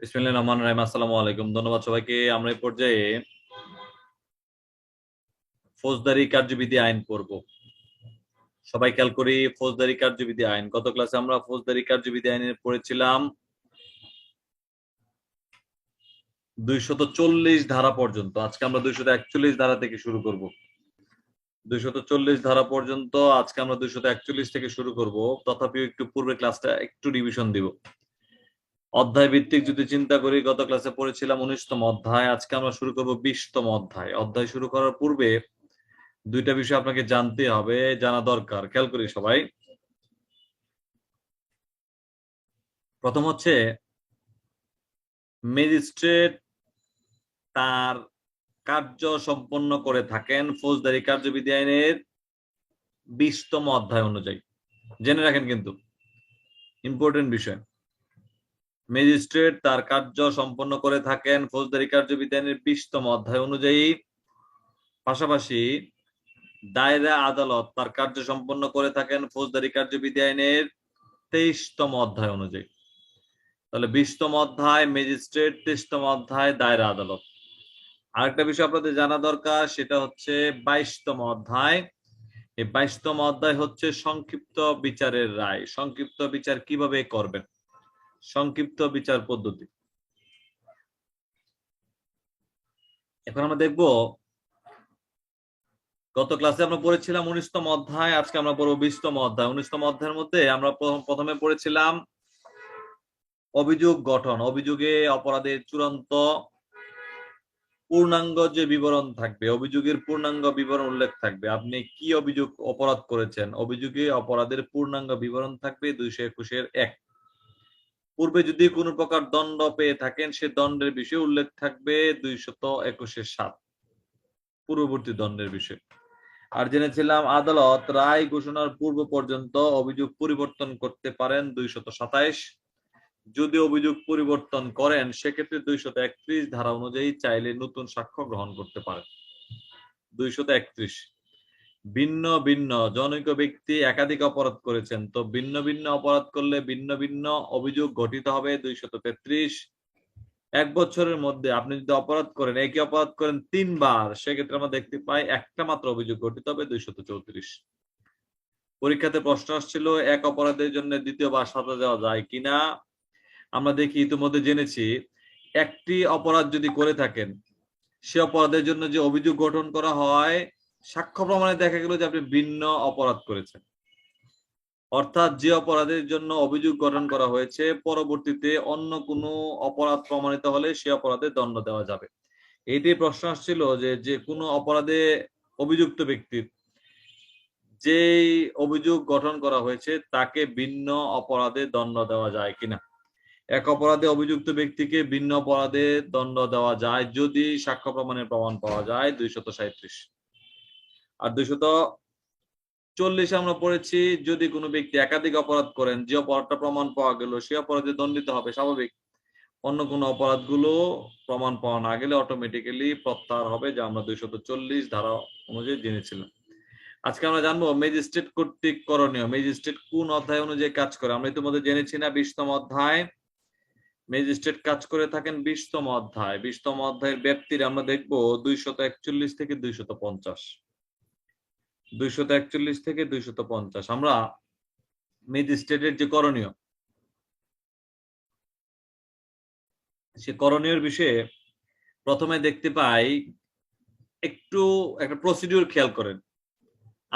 বিসমিল্লাহির রহমানির রহিম। আসসালামু আলাইকুম। ধন্যবাদ সবাইকে। আমরা এই পর্যায়ে ফৌজদারি কার্যবিধি আইন পড়ব। সবাই খেয়াল করি, ফৌজদারি কার্যবিধি আইন। গত ক্লাসে আমরা ফৌজদারি কার্যবিধি আইনে পড়েছিলাম 240 ধারা পর্যন্ত। আজকে আমরা 241 ধারা থেকে শুরু করব। 240 ধারা পর্যন্ত আজকে আমরা 241 থেকে শুরু করব। তথাপিও একটু পূর্বে ক্লাসটা একটু রিভিশন দিব। অধ্যায় ভিত্তিক যদি চিন্তা করি, গত ক্লাসে পড়েছিলাম 19তম অধ্যায়। আজকে আমরা শুরু করব 20তম অধ্যায়। অধ্যায় শুরু করার পূর্বে দুইটা বিষয় আপনাকে জানতে হবে, জানা দরকার। খেয়াল করি সবাই। প্রথম হচ্ছে, ম্যাজিস্ট্রেট তার কার্য সম্পন্ন করে থাকেন ফৌজদারি কার্যবিধি আইনের 20তম অধ্যায় অনুযায়ী। জেনে রাখেন, কিন্তু ইম্পর্টেন্ট বিষয়। ম্যাজিস্ট্রেট তার কার্য সম্পন্ন করে থাকেন ফৌজদারি কার্যবিধি আইনের 20তম অধ্যায় অনুযায়ী। পাশাপাশি দায়রা আদালত তার কার্য সম্পন্ন করে থাকেন ফৌজদারি কার্যবিধি আইনের 23তম অধ্যায় অনুযায়ী। তাহলে 20তম অধ্যায় ম্যাজিস্ট্রেট, 23তম অধ্যায় দায়রা আদালত। আরেকটা বিষয় আপনাদের জানা দরকার, সেটা হচ্ছে 22তম অধ্যায়। এই 22তম অধ্যায় হচ্ছে সংক্ষিপ্ত বিচারের রায়। সংক্ষিপ্ত বিচার কিভাবে করবেন, সংক্ষিপ্ত বিচার পদ্ধতি। এখন আমরা দেখব, গত ক্লাসে আমরা পড়েছিলাম 19তম অধ্যায়, আজকে আমরা পড়ব 20তম অধ্যায়। 19তম অধ্যায়ের মধ্যে আমরা প্রথমে পড়েছিলাম অভিযোগ গঠন। অভিযোগে অপরাধের চূড়ান্ত পূর্ণাঙ্গ যে বিবরণ থাকবে, অভিযোগের পূর্ণাঙ্গ বিবরণ উল্লেখ থাকবে। আপনি কি অভিযোগ অপরাধ করেছেন, অভিযোগে অপরাধের পূর্ণাঙ্গ বিবরণ থাকবে 221-1। পূর্বে যদি কোনো প্রকার দণ্ড পেয়ে থাকেন, সে দণ্ডের বিষয়ে উল্লেখ থাকবে 221-7, পূর্ববর্তী দণ্ডের বিষয়। আর জেনেছিলাম আদালত রায় ঘোষণার পূর্ব পর্যন্ত অভিযোগ পরিবর্তন করতে পারেন 227। যদি অভিযোগ পরিবর্তন করেন, সেক্ষেত্রে 231 ধারা অনুযায়ী চাইলে নতুন সাক্ষ্য গ্রহণ করতে পারেন। 231, ভিন্ন ভিন্ন জনৈক ব্যক্তি একাধিক অপরাধ করেছেন, তো ভিন্ন ভিন্ন অপরাধ করলে ভিন্ন ভিন্ন অভিযোগ গঠিত হবে 233। 1 বছরের মধ্যে আপনি যদি অপরাধ করেন, একই অপরাধ করেন 3 বার, সেক্ষেত্রে আমরা দেখতে পাই একটা মাত্র অভিযোগ গঠিত হবে 234। পরীক্ষাতে প্রশ্ন আসছিল এক অপরাধের জন্য দ্বিতীয়বার সাজা দেওয়া যায় কিনা। আমরা দেখি ইতিমধ্যে জেনেছি, একটি অপরাধ যদি করে থাকেন, সে অপরাধের জন্য যে অভিযোগ গঠন করা হয়, সাক্ষ্য প্রমাণে দেখা গেল যে আপনি ভিন্ন অপরাধ করেছেন। অর্থাৎ যে অপরাধের জন্য অভিযোগ গঠন করা হয়েছে, পরবর্তীতে অন্য কোনো অপরাধ প্রমাণিত হলে সে অপরাধে দণ্ড দেওয়া যাবে। এইটি প্রশ্ন আসছিল যে কোনো অপরাধে অভিযুক্ত ব্যক্তির যেই অভিযোগ গঠন করা হয়েছে, তাকে ভিন্ন অপরাধে দণ্ড দেওয়া যায় কিনা। এক অপরাধে অভিযুক্ত ব্যক্তিকে ভিন্ন অপরাধে দণ্ড দেওয়া যায় যদি সাক্ষ্য প্রমাণের প্রমাণ পাওয়া যায় 237। আর 240 আমরা পড়েছি, যদি কোনো ব্যক্তি একাধিক অপরাধ করেন, যে অপরাধটা প্রমাণ পাওয়া গেল সে অপরাধে দণ্ডিত হবে, স্বাভাবিক। অন্য কোনো অপরাধগুলো প্রমাণ পাওয়া না গেলে অটোমেটিক্যালি প্রত্যাহার হবে, যা আমরা 240 ধারা অনুযায়ী জেনেছিলাম। আজকে আমরা জানবো ম্যাজিস্ট্রেট কর্তৃক করণীয়। ম্যাজিস্ট্রেট কোন অধ্যায় অনুযায়ী কাজ করে, আমরা ইতিমধ্যে জেনেছি না 20তম অধ্যায়। ম্যাজিস্ট্রেট কাজ করে থাকেন 20তম অধ্যায়। 20তম অধ্যায়ের ব্যাপ্তির আমরা দেখবো 241 থেকে 250। 241 থেকে 250 আমরা ম্যাজিস্ট্রেটের যে করণীয়, সে করণীয় বিষয়ে প্রথমে দেখতে পাই, একটু একটা প্রসিডিউর খেয়াল করেন।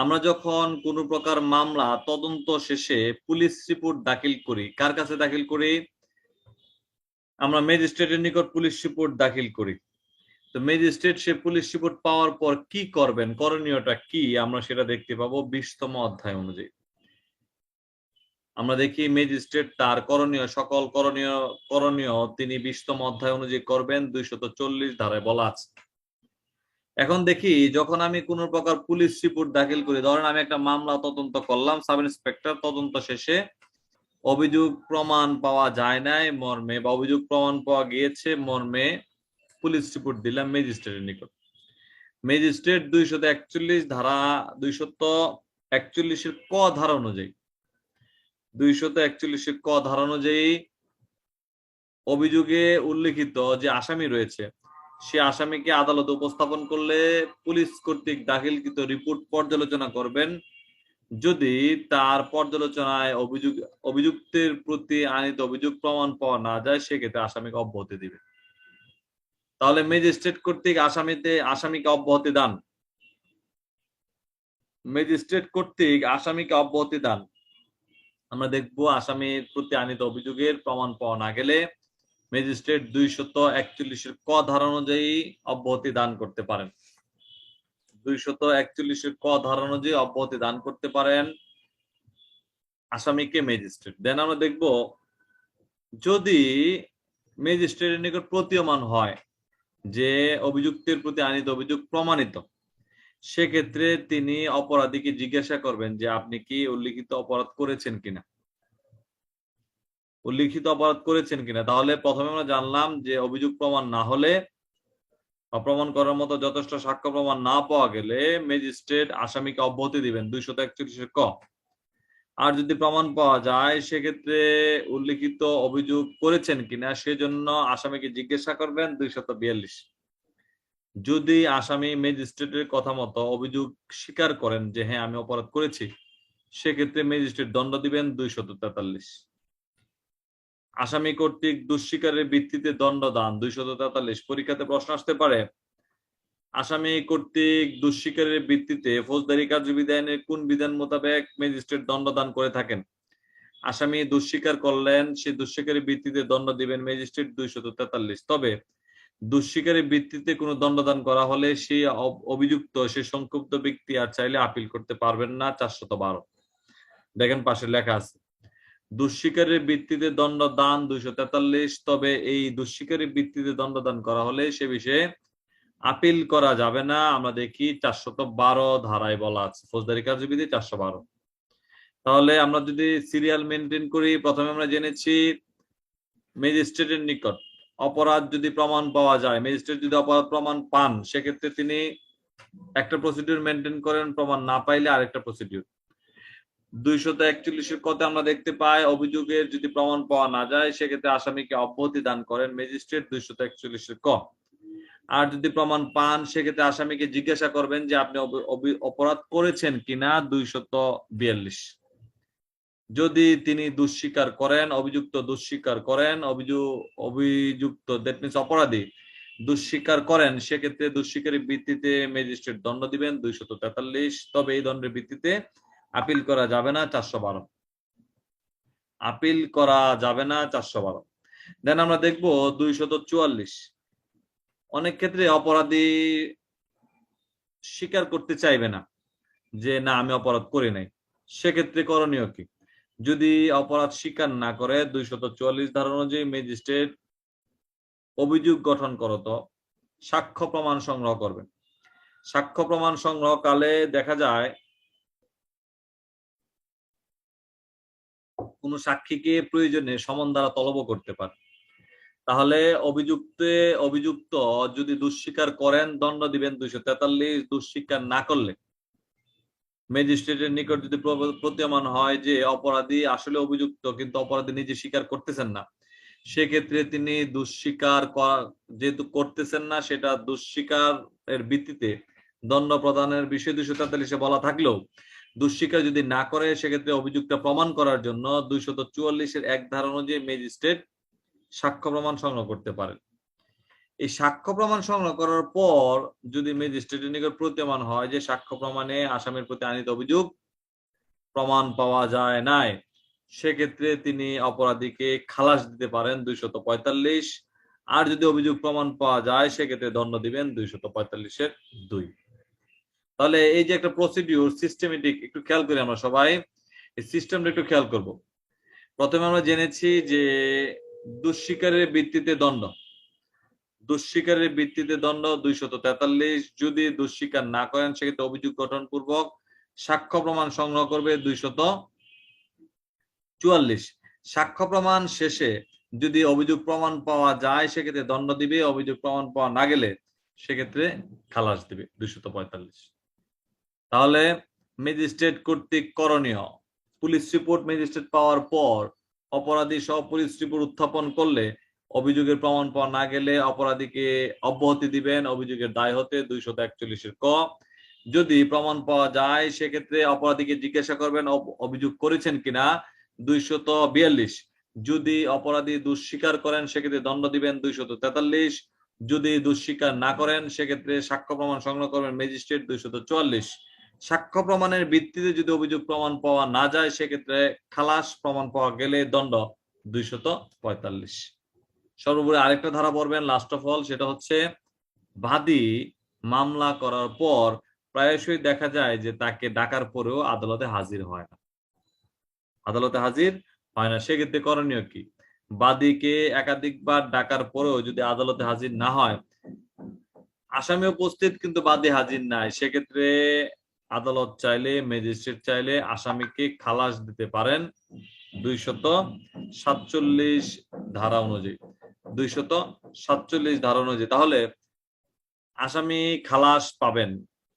আমরা যখন কোনো প্রকার মামলা তদন্ত শেষে পুলিশ রিপোর্ট দাখিল করি, কার কাছে দাখিল করি? আমরা ম্যাজিস্ট্রেটের নিকট পুলিশ রিপোর্ট দাখিল করি। তো ম্যাজিস্ট্রেট সে পুলিশ রিপোর্ট পাওয়ার পর কি করবেন, করণীয়টা কি, আমরা সেটা দেখতে পাবো 20তম অধ্যায় অনুযায়ী। আমরা দেখি ম্যাজিস্ট্রেট তার করণীয়, সকল করণীয় তিনি 20তম অধ্যায় অনুযায়ী করবেন, 240 ধারায় বলা আছে। এখন দেখি, যখন আমি কোন প্রকার পুলিশ রিপোর্ট দাখিল করি, ধরেন আমি একটা মামলা তদন্ত করলাম, সাব ইন্সপেক্টর তদন্ত শেষে অভিযোগ প্রমাণ পাওয়া যায় নাই মর্মে, বা অভিযোগ প্রমাণ পাওয়া গিয়েছে মর্মে পুলিশ রিপোর্ট দিলাম ম্যাজিস্ট্রেটের নিকট। ম্যাজিস্ট্রেট 241 ধারা 241 ক ধারা অনুযায়ী 241 ক ধারা অনুযায়ী অভিযোগে উল্লেখিত যে আসামি রয়েছে সে আসামিকে আদালতে উপস্থাপন করলে পুলিশ কর্তৃক দাখিলকৃত রিপোর্ট পর্যালোচনা করবেন। যদি তার পর্যালোচনায় অভিযুক্তের প্রতি আনিত অভিযোগ প্রমাণ পাওয়া না যায় সেক্ষেত্রে আসামিকে অব্যাহতি দিবে। তাহলে ম্যাজিস্ট্রেট কর্তৃক আসামিকে অব্যাহতি দান, ম্যাজিস্ট্রেট কর্তৃক আসামিকে অব্যাহতি দান। আমরা দেখব আসামির প্রতি আনিত অভিযোগের প্রমাণ পাওয়া না গেলে ম্যাজিস্ট্রেট 241 ক ধারা অনুযায়ী অব্যাহতি দান করতে পারেন। 241 ক ধারা অনুযায়ী অব্যাহতি দান করতে পারেন আসামিকে ম্যাজিস্ট্রেট। দেন আমরা দেখব যদি ম্যাজিস্ট্রেটের নিকট প্রতীয়মান হয় যে অভিযুক্তের প্রতি আনিত অভিযোগ প্রমাণিত, সেক্ষেত্রে তিনি অপরাধীকে জিজ্ঞাসা করবেন যে আপনি কি উল্লিখিত অপরাধ করেছেন কিনা, উল্লিখিত অপরাধ করেছেন কিনা। তাহলে প্রথমে আমরা জানলাম যে অভিযোগ প্রমাণ না হলে, অপ্রমাণ করার মতো যথেষ্ট সাক্ষ্য প্রমাণ না পাওয়া গেলে ম্যাজিস্ট্রেট আসামিকে অব্যাহতি দিবেন 241 ক। আর যদি প্রমাণ পাওয়া যায় সেক্ষেত্রে উল্লিখিত অভিযোগ করেছেন কিনা সেজন্য আসামিকে জিজ্ঞাসা করবেন 242। যদি আসামি ম্যাজিস্ট্রেটের কথা মতো অভিযোগ স্বীকার করেন যে হ্যাঁ আমি অপরাধ করেছি, সেক্ষেত্রে ম্যাজিস্ট্রেট দণ্ড দিবেন 243। আসামি কর্তৃক দুঃস্বীকারের ভিত্তিতে দণ্ডদান 243। পরীক্ষাতে প্রশ্ন আসতে পারে আসামি কর্তৃক দুঃস্বীকারের ভিত্তিতে ফৌজদারি কার্যবিধি আইনের কোন বিধান মোতাবেক ম্যাজিস্ট্রেট দণ্ডদান করে থাকেন। আসামি দুঃস্বীকার করলেন, সে দুঃস্বীকারের ভিত্তিতে দণ্ড দিবেন ম্যাজিস্ট্রেট 243। তবে দুঃস্বীকারের ভিত্তিতে কোনো দণ্ডদান করা হলে সেই অভিযুক্ত সে সংক্ষুব্ধ ব্যক্তি আর চাইলে আপিল করতে পারবেন না 412। দেখেন পাশে লেখা আছে দুঃস্বীকারের ভিত্তিতে দণ্ডদান 243। তবে এই দুঃস্বীকারের ভিত্তিতে দণ্ডদান করা হলে সে বিষয়ে আপিল করা যাবে না। আমরা দেখি 412 ধারায় বলা আছে, ফৌজদারি কার্যবিধি 412। তাহলে আমরা যদি সিরিয়াল মেনটেন করি, প্রথমে আমরা জেনেছি ম্যাজিস্ট্রেটের নিকট অপরাধ যদি প্রমাণ পাওয়া যায়, ম্যাজিস্ট্রেট যদি অপরাধ প্রমাণ পান সেক্ষেত্রে তিনি একটা প্রসিডিউর মেনটেন করেন, প্রমাণ না পাইলে আরেকটা প্রসিডিউর। 241 কতে আমরা দেখতে পাই অভিযোগের যদি প্রমাণ পাওয়া না যায় সেক্ষেত্রে আসামিকে অব্যাহতি দান করেন ম্যাজিস্ট্রেট 241 ক। আর যদি প্রমাণ পান সেক্ষেত্রে আসামিকে জিজ্ঞাসা করবেন যে আপনি অপরাধ করেছেন কিনা 242। যদি তিনি দুঃস্বীকার করেন, অভিযুক্ত দুঃস্বীকার করেন, অভিযুক্ত দ্যাট মিন্স অপরাধী দুঃস্বীকার করেন, সেক্ষেত্রে দুঃস্বীকারের ভিত্তিতে ম্যাজিস্ট্রেট দণ্ড দিবেন 243। তবে এই দণ্ডের ভিত্তিতে আপিল করা যাবে না 412। আপিল করা যাবে না 412। দেন আমরা দেখব 244। অনেক ক্ষেত্রে অপরাধী স্বীকার করতে চাইবে না যে না আমি অপরাধ করি নাই, সেক্ষেত্রে করণীয় কি? যদি অপরাধ স্বীকার না করে 244 ধারা অনুযায়ী ম্যাজিস্ট্রেট অভিযোগ গঠন করত সাক্ষ্য প্রমাণ সংগ্রহ করবেন। সাক্ষ্য প্রমাণ সংগ্রহকালে দেখা যায় কোন সাক্ষীকে প্রয়োজনে সমন দ্বারা তলব করতে পারে। তাহলে অভিযুক্ত যদি দুঃস্বীকার করেন দণ্ড দিবেন 243। দুঃস্বীকার না করলে ম্যাজিস্ট্রেটের নিকট যদি প্রতীয়মান হয় যে অপরাধী আসলে অভিযুক্ত কিন্তু অপরাধী নিজে স্বীকার করতেছেন না, সেক্ষেত্রে তিনি দুঃস্বীকার যেহেতু করতেছেন না সেটা দুঃস্বীকার এর ভিত্তিতে দণ্ড প্রদানের বিষয় 243 বলা থাকলেও দুঃস্বীকার যদি না করে সেক্ষেত্রে অভিযুক্ত প্রমাণ করার জন্য 244 1 ধারা অনুযায়ী ম্যাজিস্ট্রেট সাক্ষ্য প্রমাণ সংগ্রহ করতে পারেন। এই সাক্ষ্য প্রমাণ সংগ্রহ করার পর যদি ম্যাজিস্ট্রেটের নিকট প্রতীয়মান হয় যে সাক্ষ্য প্রমাণে আসামির প্রতি আনিত অভিযোগ প্রমাণ পাওয়া যায় নাই, সেক্ষেত্রে তিনি অপরাধীকে খালাস দিতে পারেন 245। আর যদি অভিযোগ প্রমাণ পাওয়া যায় সেক্ষেত্রে দণ্ড দিবেন 245-2। তাহলে এই যে একটা প্রসিডিউর সিস্টেমেটিক, একটু খেয়াল করি আমরা সবাই, এই সিস্টেমটা একটু খেয়াল করব। প্রথমে আমরা জেনেছি যে দুঃস্বীকারের ভিত্তিতে দণ্ড, দুঃস্বীকারের ভিত্তিতে দণ্ড 243। যদি দুঃস্বীকার না করেন সেক্ষেত্রে অভিযোগ গঠন পূর্বক সাক্ষ্য প্রমাণ সংগ্রহ করবে 244। সাক্ষ্য প্রমাণ শেষে যদি অভিযোগ প্রমাণ পাওয়া যায় সেক্ষেত্রে দণ্ড দিবে, অভিযোগ প্রমাণ পাওয়া না গেলে সেক্ষেত্রে খালাস দিবে 245। তাহলে ম্যাজিস্ট্রেট কর্তৃক করণীয়, পুলিশ রিপোর্ট ম্যাজিস্ট্রেট পাওয়ার পর অপরাধী সহ পুলিশ রিপোর্ট উত্থাপন করলে অভিযোগের প্রমাণ পাওয়া না গেলে অপরাধীকে অব্যাহতি দিবেন অভিযোগের দায় হতে 241 ক। যদি প্রমাণ পাওয়া যায় সেক্ষেত্রে অপরাধীকে জিজ্ঞাসা করবেন অভিযোগ করেছেন কিনা 242। যদি অপরাধী দুঃস্বীকার করেন সেক্ষেত্রে দণ্ড দিবেন 243। যদি দুঃস্বীকার না করেন সেক্ষেত্রে সাক্ষ্য প্রমাণ সংগ্রহ করবেন ম্যাজিস্ট্রেট 244। সাক্ষ্য প্রমাণের ভিত্তিতে যদি অভিযোগ প্রমাণ পাওয়া না যায় সেক্ষেত্রে খালাস, প্রমাণ পাওয়া গেলে দণ্ড 245। সর্বোপরি আরেকটা ধারা পড়বেন লাস্ট অফ অল, সেটা হচ্ছে বাদী মামলা করার পর প্রায়শই দেখা যায় যে তাকে ডাকার পরেও আদালতে হাজির হয় না। আদালতে হাজির হয় না, সেক্ষেত্রে করণীয় কি? বাদীকে একাধিকবার ডাকার পরেও যদি আদালতে হাজির না হয়, আসামি উপস্থিত কিন্তু বাদী হাজির নাই, সেক্ষেত্রে আদালত চাইলে, ম্যাজিস্ট্রেট চাইলে আসামিকে খালাস দিতে পারেন 247 ধারা অনুযায়ী। 247 ধারা অনুযায়ী। তাহলে আসামি খালাস পাবেন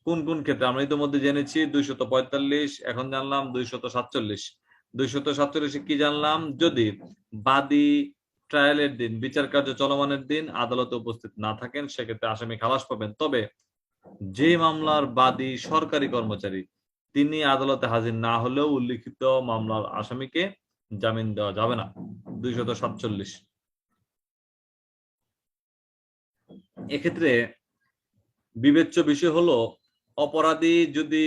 কোন কোন ক্ষেত্রে? আমরা ইতিমধ্যে জেনেছি 245, এখন জানলাম 247। 247 কি জানলাম? যদি বাদী ট্রায়ালের দিন, বিচার কার্য চলমানের দিন আদালতে উপস্থিত না থাকেন সেক্ষেত্রে আসামি খালাস পাবেন। তবে যে মামলার বাদী সরকারি কর্মচারী তিনি আদালতে হাজির না হলেও উল্লিখিত মামলার আসামিকে জামিন দেওয়া যাবে না 247। এক্ষেত্রে বিবেচ্য বিষয় হলো অপরাধী যদি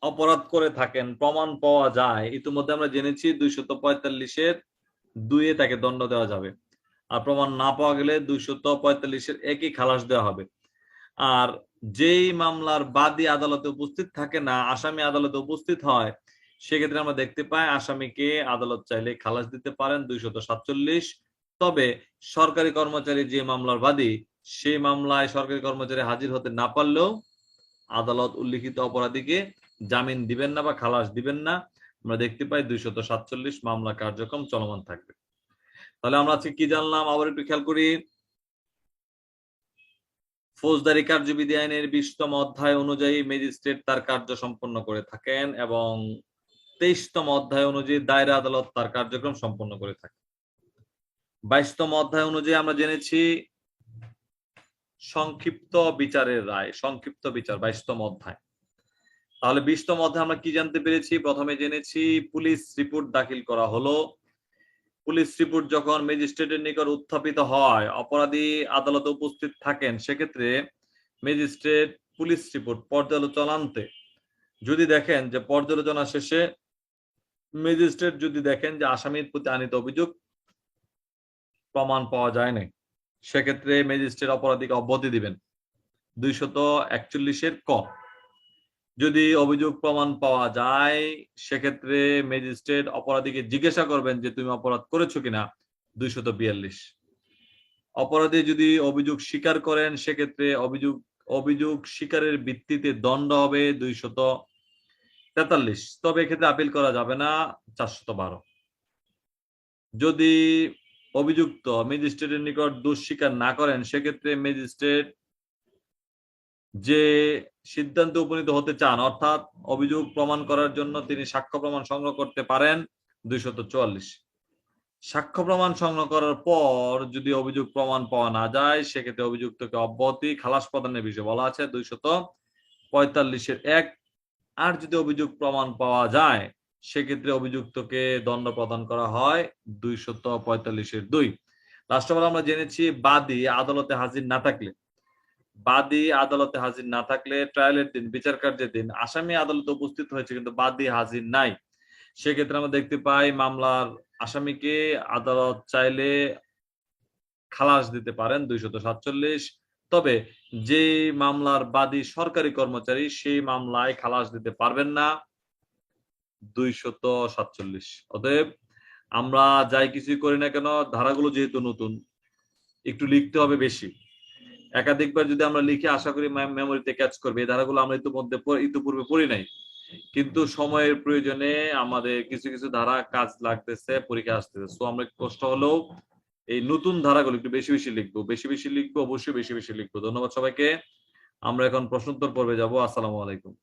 অপরাধ করে থাকেন, প্রমাণ পাওয়া যায়, ইতিমধ্যে আমরা জেনেছি 245-এর 2-এ তাকে দণ্ড দেওয়া যাবে, আর প্রমাণ না পাওয়া গেলে 245-এর 1-ই খালাস দেওয়া হবে। আর যেই মামলার বাদী আদালতে উপস্থিত থাকে না, আসামি আদালতে উপস্থিত হয়, সেক্ষেত্রে আমরা দেখতে পাই আসামিকে আদালত চাইলে খালাস দিতে পারেন 247। তবে সরকারি কর্মচারী যে মামলার বাদী, সেই মামলায় সরকারি কর্মচারী হাজির হতে না পারলেও আদালত উল্লিখিত অপরাধীকে জামিন দিবেন না বা খালাস দিবেন না। আমরা দেখতে পাই 247 মামলা কার্যক্রম চলমান থাকবে। তাহলে আমরা আজকে কি জানলাম আবার একটু খেয়াল করি। ফৌজদারি কার্যবিধি আইনের 20তম অধ্যায় অনুযায়ী ম্যাজিস্ট্রেট তার কার্য সম্পন্ন করে থাকেন এবং 23তম অধ্যায় অনুযায়ী দায়রা আদালত তার কার্যক্রম সম্পন্ন করে থাকে। 22তম অধ্যায় অনুযায়ী আমরা জেনেছি সংক্ষিপ্ত বিচারের রায়, সংক্ষিপ্ত বিচার 22তম অধ্যায়। তাহলে 20তম অধ্যায় আমরা কি জানতে পেরেছি? প্রথমে জেনেছি পুলিশ রিপোর্ট দাখিল করা হলো। পুলিশ রিপোর্ট যখন ম্যাজিস্ট্রেটের নিকট উত্থাপিত হয়, অপরাধী আদালতে উপস্থিত থাকেন, সেক্ষেত্রে ম্যাজিস্ট্রেট পুলিশ রিপোর্ট পর্যালোচনান্তে যদি দেখেন যে পর্যালোচনা শেষে ম্যাজিস্ট্রেট যদি দেখেন যে আসামির প্রতি আনীত অভিযোগ প্রমাণ পাওয়া যায় নাই, সেক্ষেত্রে ম্যাজিস্ট্রেট অপরাধীকে অব্যাহতি দিবেন 241-এর ক। যদি অভিযোগ প্রমাণ পাওয়া যায় সেক্ষেত্রে ম্যাজিস্ট্রেট অপরাধীকে জিজ্ঞাসা করবেন যে তুমি অপরাধ করেছো কিনা 242। অপরাধী যদি অভিযোগ স্বীকার করেন সেক্ষেত্রে অভিযোগ স্বীকারের ভিত্তিতে দণ্ড হবে 243। তবে এক্ষেত্রে আপিল করা যাবে না 412। যদি অভিযুক্ত ম্যাজিস্ট্রেটের নিকট দোষ স্বীকার না করেন সেক্ষেত্রে ম্যাজিস্ট্রেট যে সিদ্ধান্তে উপনীত হতে চান, অর্থাৎ অভিযোগ প্রমাণ করার জন্য তিনি সাক্ষ্য প্রমাণ সংগ্রহ করতে পারেন 244। সাক্ষ্য প্রমাণ সংগ্রহ করার পর যদি অভিযোগ প্রমাণ পাওয়া না যায় সেক্ষেত্রে অভিযুক্তকে অব্যাহতি, খালাস প্রদানের বিষয়ে বলা আছে 245-এর 1। আর যদি অভিযোগ প্রমাণ পাওয়া যায় সেক্ষেত্রে অভিযুক্তকে দণ্ড প্রদান করা হয় 245-এর 2। লাস্ট অফ অল আমরা জেনেছি বাদী আদালতে হাজির না থাকলে, ট্রায়ালের দিন, বিচার কার্যের দিন আসামি আদালতে উপস্থিত হয়েছে কিন্তু বাদী হাজির নাই, সেক্ষেত্রে আমরা দেখতে পাই মামলার আসামিকে আদালত চাইলে খালাস দিতে পারেন 247। তবে যে মামলার বাদী সরকারি কর্মচারী সেই মামলায় খালাস দিতে পারবেন না 247। অতএব আমরা যাই কিছুই করি না কেন, ধারাগুলো যেহেতু নতুন একটু লিখতে হবে বেশি। একাধিকবার যদি আমরা লিখে আশা করি মেমোরিতে ক্যাচ করবে। এই ধারাগুলো আমরা ইতিপূর্বে পড়ি নাই, কিন্তু সময়ের প্রয়োজনে আমাদের কিছু কিছু ধারা কাজ লাগতেছে, পরীক্ষা আসতেছে। সো আমরা কষ্ট হলেও এই নতুন ধারাগুলো একটু বেশি বেশি লিখবো, অবশ্যই বেশি বেশি লিখবো। ধন্যবাদ সবাইকে। আমরা এখন প্রশ্নোত্তর পর্বে যাব। আসসালামু আলাইকুম।